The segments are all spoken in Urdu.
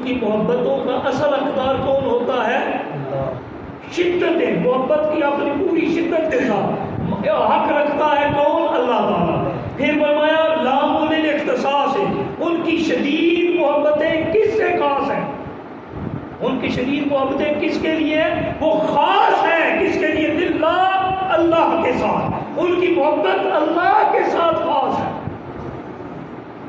کی محبتوں کا اصل حقدار کون ہوتا ہے؟ شدت محبت کی اپنی پوری شدت کے ساتھ حق رکھتا ہے کون؟ اللہ تعالیٰ۔ پھر فرمایا لام الاختصاص ہے، ان کی شدید محبتیں کس سے خاص ہیں؟ ان کی شدید محبتیں کس کے لیے ہیں؟ وہ خاص ہیں کس کے لیے؟ للہ، اللہ کے ساتھ۔ ان کی محبت اللہ کے ساتھ خاص ہے،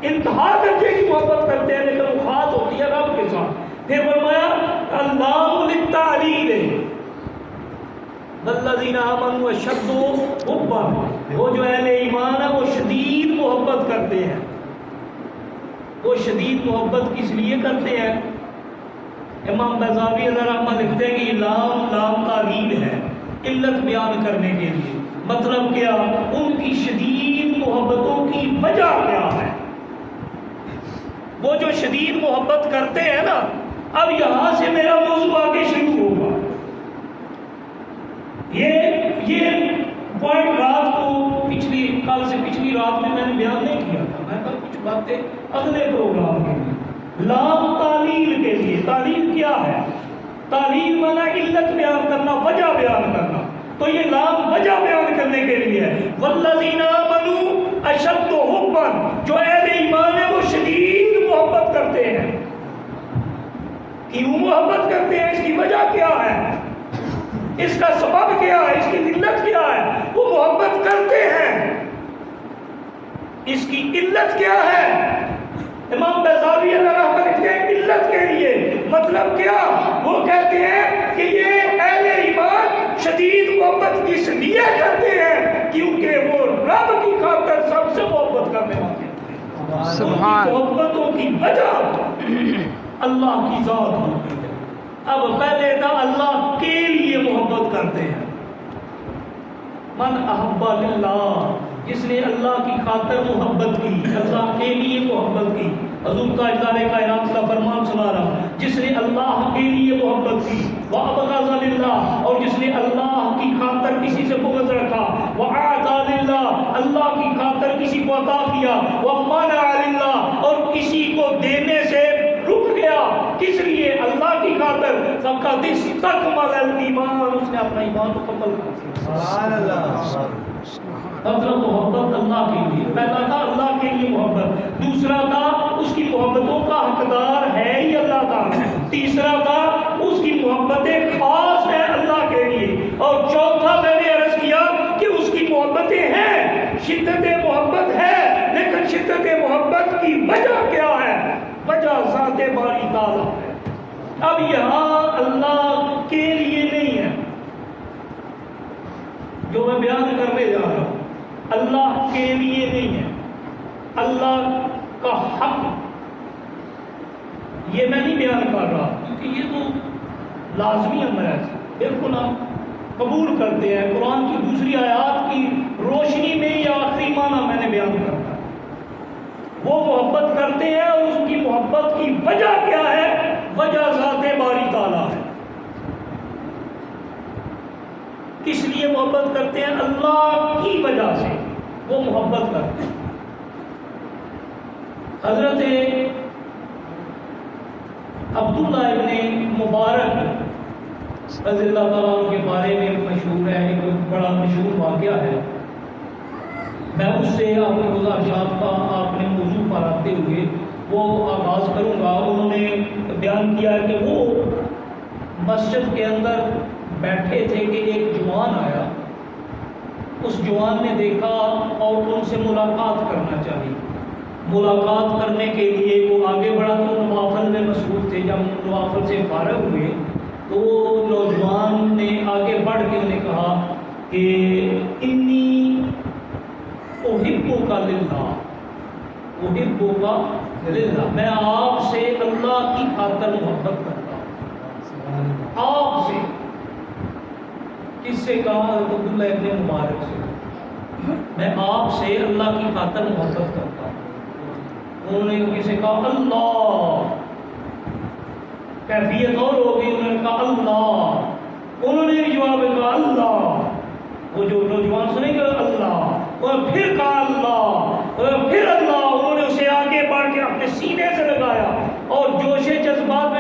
انتہا درجے کی محبت کرتے ہیں لیکن وہ خاص ہوتی ہے رب کے ساتھ۔ پھر فرمایا اللہ للتعلیل ہے، والذین آمنوا اشد حبا، وہ جو اہل ایمان ہے وہ شدید محبت کرتے ہیں۔ وہ شدید محبت کس لیے کرتے ہیں؟ امام بیضاوی علیہ رحمہ لکھتے ہیں کہ یہ لام تعلیل ہے، علت بیان کرنے کے لیے۔ مطلب کیا؟ ان کی شدید محبتوں کی وجہ کیا ہے؟ وہ جو شدید محبت کرتے ہیں نا، اب یہاں سے میرا موضوع آگے شروع ہوگا۔ یہ پوائنٹ رات کو کل سے پچھلی رات میں نے بیان نہیں کیا تھا، میں کل کچھ باتیں اگلے پروگرام کے لیے۔ لام تعلیل کے لیے، تعلیل کیا ہے؟ تعلیل مانا علت بیان کرنا، وجہ بیان کرنا، تو یہ لام وجہ بیان کرنے کے لیے ہے۔ والذین آمنوا اشد حبا، جو اہل ایمان ہے وہ شدید محبت کرتے ہیں۔ کیوں محبت کرتے ہیں؟ اس کی وجہ کیا ہے؟ اس کا سبب کیا ہے؟ اس کی علت کیا ہے؟ وہ محبت کرتے ہیں، اس کی علت کیا ہے؟ امام بیضاوی علیہ رحمہ لکھتے ہیں علت کے لیے، مطلب کیا؟ وہ کہتے ہیں کہ یہ اہل ایمان شدید محبت اس لیے کرتے ہیں کیونکہ وہ رب کی خاطر سب سے محبت کرنے والے ہیں۔ سبحان، محبتوں کی وجہ اللہ کی ذات ہوتی ہے۔ اب پہلے تھا اللہ کے لیے محبت کرتے ہیں، من احب للہ، جس نے اللہ کی خاطر محبت کی، اللہ کے لیے محبت کی۔ حضور تاجدار کائنات کا فرمان سنا رہا ہوں، جس نے اللہ کے لیے محبت کی، وَأَبْغَضَ لِلَّهِ، اور جس نے اللہ کی خاطر کسی سے بغض رکھا، وَأَعْطَى لِلَّهِ، اللہ کی خاطر کسی کو عطا کیا، وَمَنَعَ لِلَّهِ، اور کسی کو دینے سے رک گیا، کس لیے؟ اللہ کی خاطر، فقط استکمل الایمان، اس نے اپنا ایمان مکمل کر دیا۔ سبحان اللہ۔ مطلب محبت اللہ کے لیے، پہلا تھا اللہ کے لیے محبت، دوسرا تھا اس کی محبتوں کا حقدار ہے ہی اللہ تعالیٰ، تیسرا تھا اس کی محبتیں خاص ہیں اللہ کے لیے، اور چوتھا میں نے عرض کیا کہ اس کی محبتیں ہیں، شدت محبت ہے، لیکن شدت محبت کی وجہ کیا ہے؟ وجہ ذات باری تعالیٰ ہے۔ اب یہاں اللہ کے لیے نہیں ہے جو میں بیان کرنے جا رہا ہوں، اللہ کے لیے نہیں ہے، اللہ کا حق یہ میں نہیں بیان کر رہا کیونکہ یہ تو لازمی امر ہے، بالکل ہم قبول کرتے ہیں، قرآن کی دوسری آیات کی روشنی میں یہ آخری معنی میں نے بیان کرتا ہے۔ وہ محبت کرتے ہیں اور اس کی محبت کی وجہ کیا ہے؟ وجہ ذات باری تعالیٰ ہے۔ کس لیے محبت کرتے ہیں؟ اللہ کی وجہ سے وہ محبت کرتے ہیں۔ حضرت عبداللہ ابن مبارک رضی اللہ تعالیٰ عنہ کے بارے میں مشہور ہے، ایک بڑا مشہور واقعہ ہے، میں اس سے آپ کے گزارشات کا آپ نے موضوع پر آتے ہوئے وہ آغاز کروں گا۔ انہوں نے بیان کیا کہ وہ مسجد کے اندر بیٹھے تھے کہ ایک جوان آیا، اس جوان نے دیکھا اور ان سے ملاقات کرنا چاہی۔ ملاقات کرنے کے لیے وہ آگے بڑھا تو نوافل میں مصروف تھے، جب نوافل سے فارغ ہوئے تو نوجوان نے آگے بڑھ کے انہیں کہا کہ انی احبک للہ، احبک للہ، میں آپ سے اللہ کی خاطر محبت کرتا ہوں۔ آپ سے کس سے کہا؟ حضرت عبداللہ ابن مبارک سے، میں آپ سے اللہ کی خاطر محبت کرتا ہوں۔ انہوں نے کسی کہا اللہ، کیفیت اور ہوگی، انہوں نے کہا اللہ، انہوں نے جواب کہا اللہ، وہ جو نوجوان سنیں گے اللہ، اور پھر کہا اللہ، اور پھر اللہ، انہوں نے اسے آگے بڑھ کے اپنے سینے سے لگایا اور جوش جذبات میں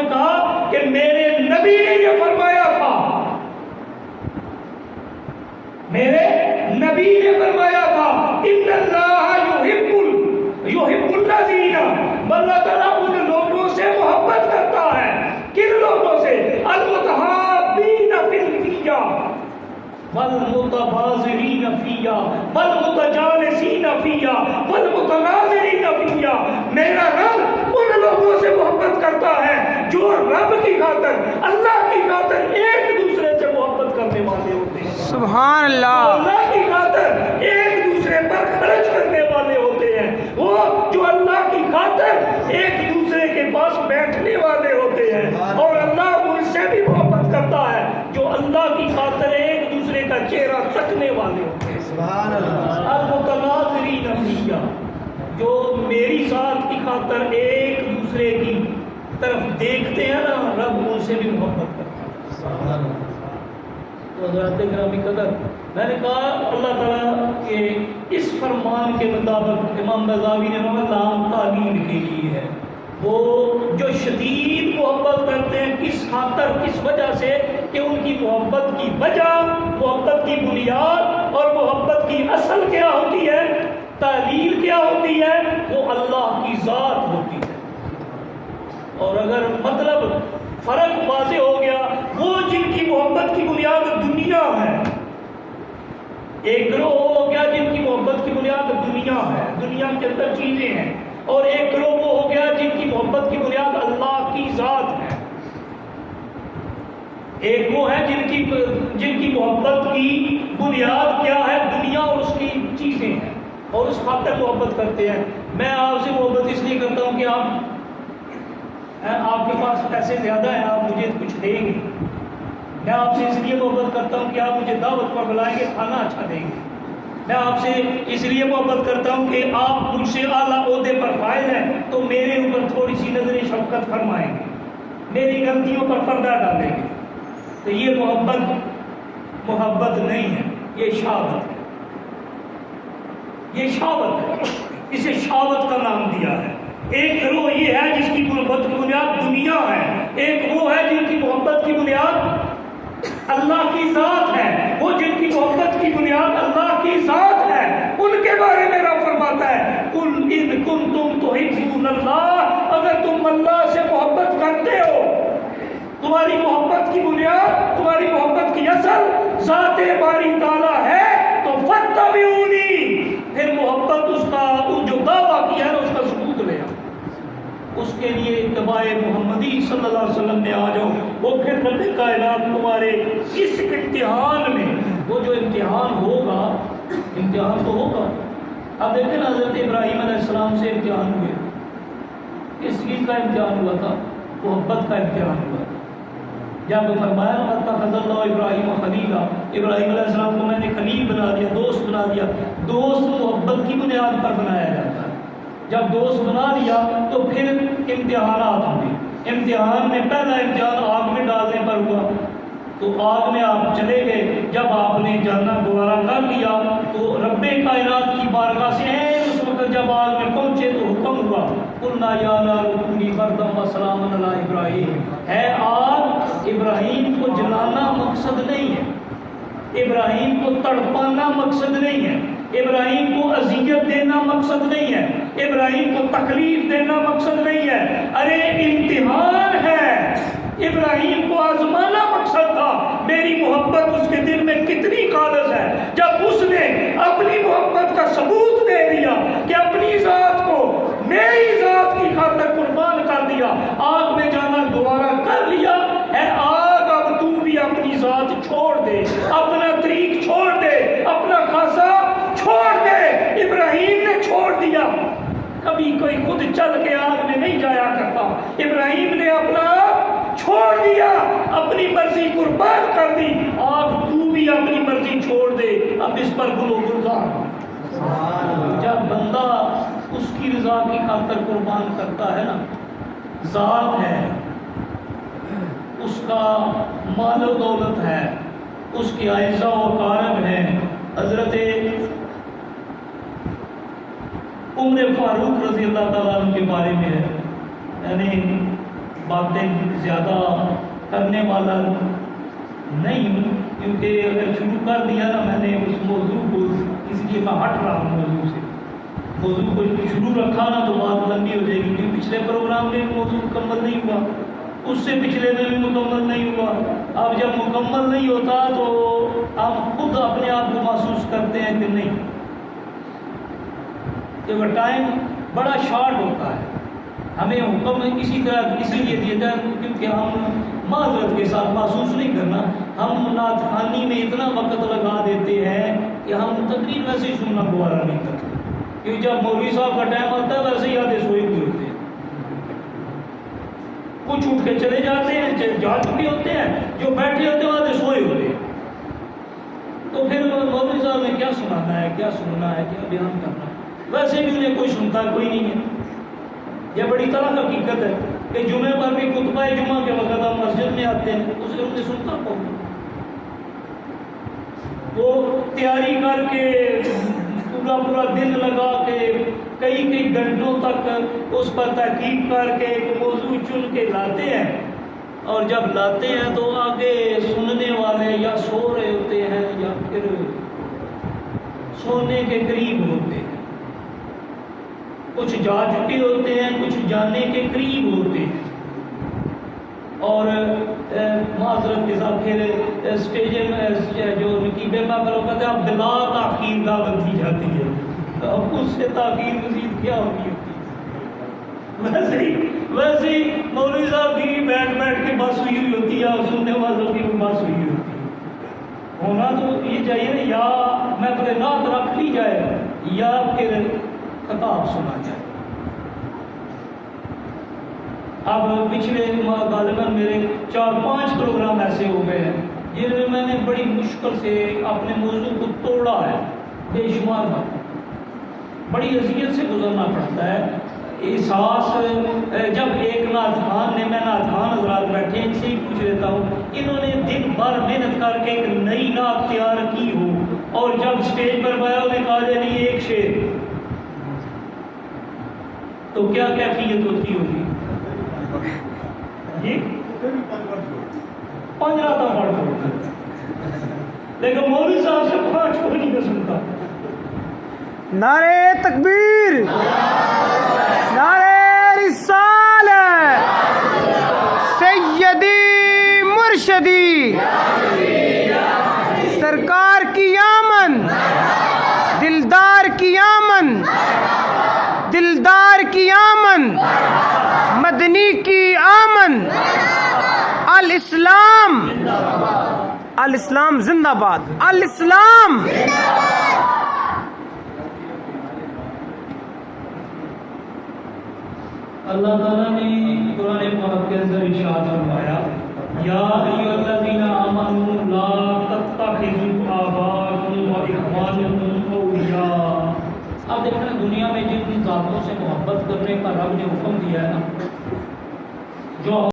والمتباذرین فیہا والمتجالسین فیہا والمتناظرین فیہا. میرا رب ان لوگوں سے محبت کرتا ہے جو رب کی خاطر، اللہ کی خاطر ایک دوسرے سے محبت کرنے والے ہوتے ہیں. سبحان اللہ. اللہ کی خاطر ایک دوسرے پر خرچ کرنے والے ہوتے ہیں. وہ جو اللہ کی خاطر ایک دوسرے کے پاس بیٹھنے والے ہوتے ہیں. اور اللہ ان سے بھی محبت کرتا ہے جو اللہ کی خاطر ایک دوسرے کا چہرہ تکنے والے ہوتے ہیں. سبحان اللہ. المتناظرین فیہا، جو میری ذات کی خاطر ایک دوسرے کی طرف دیکھتے ہیں نا، رب ان سے بھی محبت کرتا ہے. سبحان اللہ. تو حضرات گرامی قدر، میں نے کہا اللہ تعالیٰ کے اس فرمان کے مطابق امام غزالی نے نام تعلیم کے لیے ہے. وہ جو شدید محبت کرتے ہیں، کس خاطر، کس وجہ سے، کہ ان کی محبت کی وجہ، محبت کی بنیاد اور محبت کی اصل کیا ہوتی ہے، تعلیل کیا ہوتی ہے، وہ اللہ کی ذات ہوتی ہے. اور اگر مطلب فرق واضح ہو گیا، وہ جن کی محبت کی بنیاد دنیا ہے، ایک گروہ ہو گیا جن کی محبت کی بنیاد دنیا ہے، دنیا کے اندر چیزیں ہیں، اور ایک گروہ وہ ہو گیا جن کی محبت کی بنیاد اللہ کی ذات ہے. ایک وہ ہے جن کی محبت کی بنیاد کیا ہے، دنیا اور اس کی چیزیں ہیں، اور اس خاطر محبت کرتے ہیں. میں آپ سے محبت اس لیے کرتا ہوں کہ آپ کے پاس پیسے زیادہ ہیں، آپ مجھے کچھ دیں گے. میں آپ سے اس لیے محبت کرتا ہوں کہ آپ مجھے دعوت پر بلائیں گے، کھانا اچھا دیں گے. میں آپ سے اس لیے محبت کرتا ہوں کہ آپ مجھ سے اعلیٰ عہدے پر فائز ہیں تو میرے اوپر تھوڑی سی نظر شفقت فرمائیں گے، میری غلطیوں پر پردہ ڈالیں گے. تو یہ محبت نہیں ہے، یہ شہوت ہے. یہ شہوت ہے، اسے شہوت کا نام دیا ہے. ایک گروہ یہ ہے جس کی محبت کی بنیاد دنیا ہے، ایک وہ ہے جن کی محبت کی بنیاد اللہ کی ذات ہے. وہ جن کی محبت کی بنیاد اللہ کی ذات ہے، ان کے بارے میں رب فرماتا ہے قل ان کنتم تحبون اللہ، اگر تم اللہ سے محبت کرتے ہو، تمہاری محبت کی بنیاد، تمہاری محبت کی اصل ذات باری تعالیٰ ہے، تو فاتبعونی، پھر محبت اس کا جو دعویٰ کیا ہے اس کا ثبوت لے آؤ. اس کے لیے اتباع محمدی صلی اللہ علیہ وسلم میں آ جاؤ. وہ پھر رب کائنات تمہارے اس امتحان میں، وہ جو امتحان ہوگا، امتحان تو ہوگا. اب دیکھیں نا، حضرت ابراہیم علیہ السلام سے امتحان ہوئے. کس چیز کا امتحان ہوا تھا؟ محبت کا امتحان ہوا تھا. جب فرمایا اتخذ اللہ ابراہیم خلیلا، ابراہیم علیہ السلام کو میں نے خلیل بنا دیا، دوست بنا دیا. دوست محبت کی بنیاد پر بنایا جاتا ہے. جب دوست بنا لیا تو پھر امتحانات ہوئے. امتحان میں پہلا امتحان آگ میں ڈالنے پر ہوا، تو آگ میں آپ چلے گئے. جب آپ نے جانا گوارا کر لیا تو رب کائنات کی بارگاہ سے اس وقت جب آگ میں پہنچے تو حکم ہوا قلنا یا نار کونی بردا وسلاما علی ابراہیم. ہے آگ، ابراہیم کو جلانا مقصد نہیں ہے، ابراہیم کو تڑپانا مقصد نہیں ہے، ابراہیم کو اذیت دینا مقصد نہیں ہے، ابراہیم کو تکلیف دینا مقصد نہیں ہے. ارے امتحان ہے، ابراہیم کو آزمانا مقصد تھا. میری محبت اس کے دل میں کتنی خالص ہے. جب اس نے اپنی محبت کا ثبوت دے دیا کہ اپنی ذات کو میری ذات کی خاطر قربان کر دیا، آگ میں جانا گوارا کر لیا، اے آگ اب تو بھی اپنی ذات چھوڑ دے، اپنا طریق چھوڑ دے، اپنا خاصہ چھوڑ دے. ابراہیم نے چھوڑ دیا. کبھی کوئی خود چل کے آگ میں نہیں جایا کرتا. ابراہیم نے اپنا چھوڑ دیا، اپنی مرضی قربان کر دی. آگ تو بھی اپنی مرضی چھوڑ دے، اب اس پر گلو گلزار. جب بندہ اس کی رضا کی خاطر قربان کرتا ہے نا، ذات ہے، اس کا مال و دولت ہے، اس کی اعزاء و کارم ہے. حضرت عمر فاروق رضی اللہ تعالیٰ عنہ کے بارے میں ہے، یعنی باتیں زیادہ کرنے والا نہیں ہوں، کیونکہ اگر شروع کر دیا نا میں نے اس موضوع کو، اس لیے میں ہٹ رہا ہوں موضوع سے. موضوع کو شروع رکھا نا تو بات لمبی ہو جائے گی، کیونکہ پچھلے پروگرام میں موضوع مکمل نہیں ہوا، اس سے پچھلے میں بھی مکمل نہیں ہوا. اب جب مکمل نہیں ہوتا تو ہم خود اپنے آپ کو محسوس کرتے ہیں کہ نہیں، کہ ٹائم بڑا شارٹ ہوتا ہے. ہمیں حکم اسی طرح اسی لیے دیا جائے کیونکہ ہم معذرت کے ساتھ محسوس نہیں کرنا، ہم نعت خوانی میں اتنا وقت لگا دیتے ہیں کہ ہم تقریر ویسے ہی سننا گوارا نہیں کرتے، کیونکہ جب مولوی صاحب کا ٹائم آتا ہے ویسے ہی آدھے سوئے ہوئے ہوتے ہیں، کچھ اٹھ کے چلے جاتے ہیں، جا چکے ہوتے ہیں، جو بیٹھے ہوتے ہیں آدھے سوئے ہوتے ہیں. تو پھر مولوی صاحب نے کیا سنانا ہے، کیا سننا ہے، کیا بیان کرنا ہے، ویسے بھی انہیں کوئی سنتا کوئی نہیں ہے. یہ بڑی طرح حقیقت ہے کہ جمعے پر بھی خطبہ جمعہ کے وقت ہم مسجد میں آتے ہیں، اسے انہیں سنتا کون؟ وہ تیاری کر کے پورا دن لگا کے کئی گھنٹوں تک اس پر تحقیق کر کے ایک موضوع چن کے لاتے ہیں، اور جب لاتے ہیں تو آگے سننے والے یا سو رہے ہوتے ہیں یا پھر سونے کے قریب ہوتے ہیں، کچھ جا چکے ہوتے ہیں، کچھ جانے کے قریب ہوتے ہیں. اور معذرت کے ساتھ پھر اسٹیج میں جو نقیبے کا کہتے ہیں اب بلا تاخیر دعوت دی جاتی ہے، تو اب اس سے تاخیر مزید کیا ہوگی؟ ویسے ہی مولوی صاحب کی بیٹھ کے بس ہوئی ہوتی ہے اور سننے والوں کی بھی بس ہوئی ہوتی ہے. ہونا تو یہ چاہیے نا، یا محفل نعت رکھ لی جائے یا پھر خطاب سنا جائے. اب پچھلے غالباً میرے 4-5 پروگرام ایسے ہو گئے ہیں جن میں میں نے بڑی مشکل سے اپنے موضوع کو توڑا ہے، بے شمار بات، بڑی اذیت سے گزرنا پڑتا ہے. احساس جب ایک نعت خان نے، میں نعت خان حضرات بیٹھے ان سے ہی پوچھ لیتا ہوں، انہوں نے دن بھر محنت کر کے ایک نئی نعت تیار کی ہو اور جب اسٹیج پر گیا انہیں کہا جائے نہیں ایک شعر، تو کیا کیفیت ہوتی ہوگی؟ جی 5 راتاں پڑھ چھوڑتا، لیکن مولوی صاحب سے 5 کوئی نہیں سنتا. نعرہ تکبیر، نعرہ رسالت، سیدی مرشدی سرکار کی آمن، دلدار کی آمن، دلدار کی آمن، مدنی کی آمن، الاسلام، الاسلام زندہ باد، الاسلام. اللہ تعالیٰ نے قرآن پاک کے اندر ارشاد فرمایا، یا ایھا الذین آمنوا لا تتخذوا آباءکم واخوانکم اولیاء. اب دیکھیں دنیا میں جن ذاتوں سے محبت کرنے کا رب نے حکم دیا ہے نا، جو